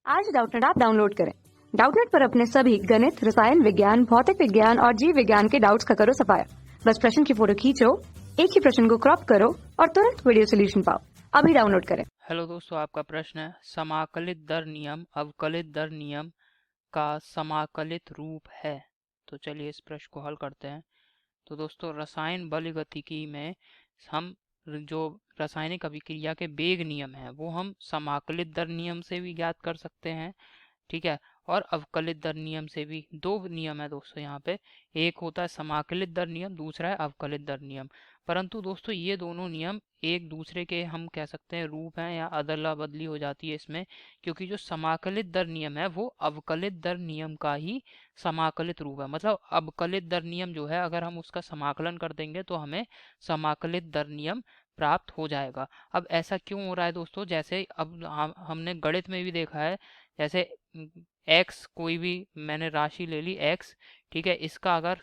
आज Doubtnut app download करें। Doubtnut पर अपने सभी गणित, रसायन विज्ञान, भौतिक विज्ञान और जीव विज्ञान के डाउट्स का करो सफाया। बस प्रश्न की फोटो खींचो, एक ही प्रश्न को क्रॉप करो और तुरंत वीडियो सोल्यूशन पाओ। अभी डाउनलोड करें। हेलो दोस्तों, आपका प्रश्न है समाकलित दर नियम अवकलित दर नियम का समाकलित रूप है। तो चलिए इस प्रश्न को हल करते हैं। तो दोस्तों, रसायन बलगतिकी में हम जो रासायनिक अभिक्रिया के वेग नियम है वो हम समाकलित दर नियम से भी ज्ञात कर सकते हैं, ठीक है। और अवकलित दर नियम से भी। दो नियम है दोस्तों यहाँ पे, एक होता है समाकलित दर नियम, दूसरा है अवकलित दर नियम। परंतु दोस्तों ये दोनों नियम एक दूसरे के हम कह सकते हैं रूप हैं या अदला बदली हो जाती है इसमें, क्योंकि जो समाकलित दर नियम है वो अवकलित दर नियम का ही समाकलित रूप है। मतलब अवकलित दर नियम जो है अगर हम उसका समाकलन कर देंगे तो हमें समाकलित दर नियम प्राप्त हो जाएगा। अब ऐसा क्यों हो रहा है दोस्तों, जैसे अब हमने गणित में भी देखा है, जैसे एक्स कोई भी मैंने राशि ले ली एक्स, ठीक है, इसका अगर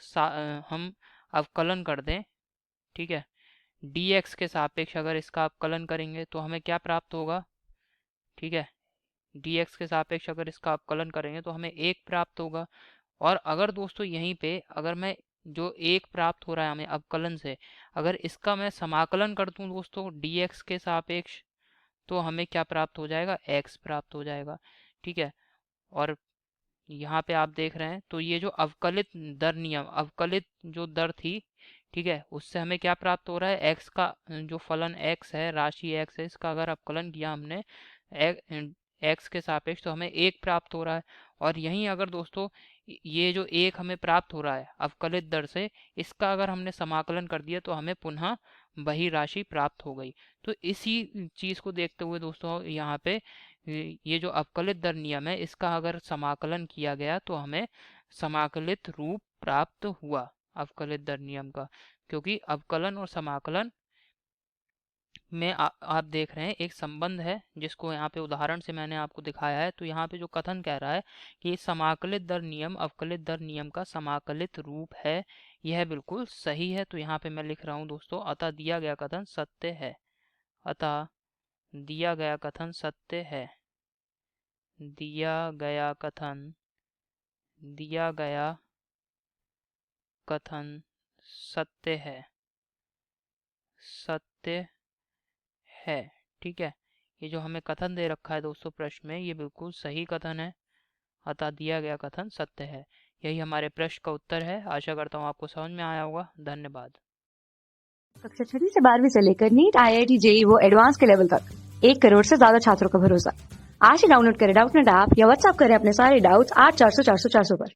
हम अवकलन कर दें, ठीक है, dx के सापेक्ष अगर इसका अवकलन करेंगे तो हमें क्या प्राप्त होगा, ठीक है, dx के सापेक्ष अगर इसका अवकलन करेंगे तो हमें एक प्राप्त होगा। और अगर दोस्तों यहीं पे अगर मैं जो एक प्राप्त हो रहा है हमें अवकलन से, अगर इसका मैं समाकलन कर दूं दोस्तों dx के सापेक्ष, तो हमें क्या प्राप्त हो जाएगा, x प्राप्त हो जाएगा, ठीक है। और यहाँ पे आप देख रहे हैं तो ये जो अवकलित दर नियम, अवकलित जो दर थी, ठीक है, उससे हमें क्या प्राप्त हो रहा है, x का जो फलन x है, राशि x है, इसका अगर अवकलन किया हमने x के सापेक्ष तो हमें एक प्राप्त हो रहा है। और यहीं अगर दोस्तों ये जो एक हमें प्राप्त हो रहा है अवकलित दर से, इसका अगर हमने समाकलन कर दिया तो हमें पुनः वही राशि प्राप्त हो गई। तो इसी चीज़ को देखते हुए दोस्तों यहाँ पे ये जो अवकलित दर नियम है इसका अगर समाकलन किया गया तो हमें समाकलित रूप प्राप्त हुआ अवकलित दर नियम का, क्योंकि अवकलन और समाकलन में आप देख रहे हैं एक संबंध है जिसको यहाँ पे उदाहरण से मैंने आपको दिखाया है। तो यहाँ पे जो कथन कह रहा है कि समाकलित दर नियम अवकलित दर नियम का समाकलित रूप है, यह बिल्कुल सही है। तो यहाँ पे मैं लिख रहा हूँ दोस्तों, अतः दिया गया कथन सत्य है। अतः दिया गया कथन सत्य है। दिया गया कथन सत्य है, सत्य है, ठीक है। ये जो हमें कथन दे रखा है दोस्तों प्रश्न में, ये बिल्कुल सही कथन है। अतः दिया गया कथन सत्य है। यही हमारे प्रश्न का उत्तर है। आशा करता हूँ आपको समझ में आया होगा। धन्यवाद। कक्षा 6 से 12वीं से लेकर नीट, IIT, JEE वो एडवांस के लेवल तक 1 करोड़ से ज्यादा छात्रों का भरोसा। आज ही डाउनलोड करें डाउटनेट ऐप या व्हाट्सएप करें अपने सारे डाउट्स 8400 400 400 पर।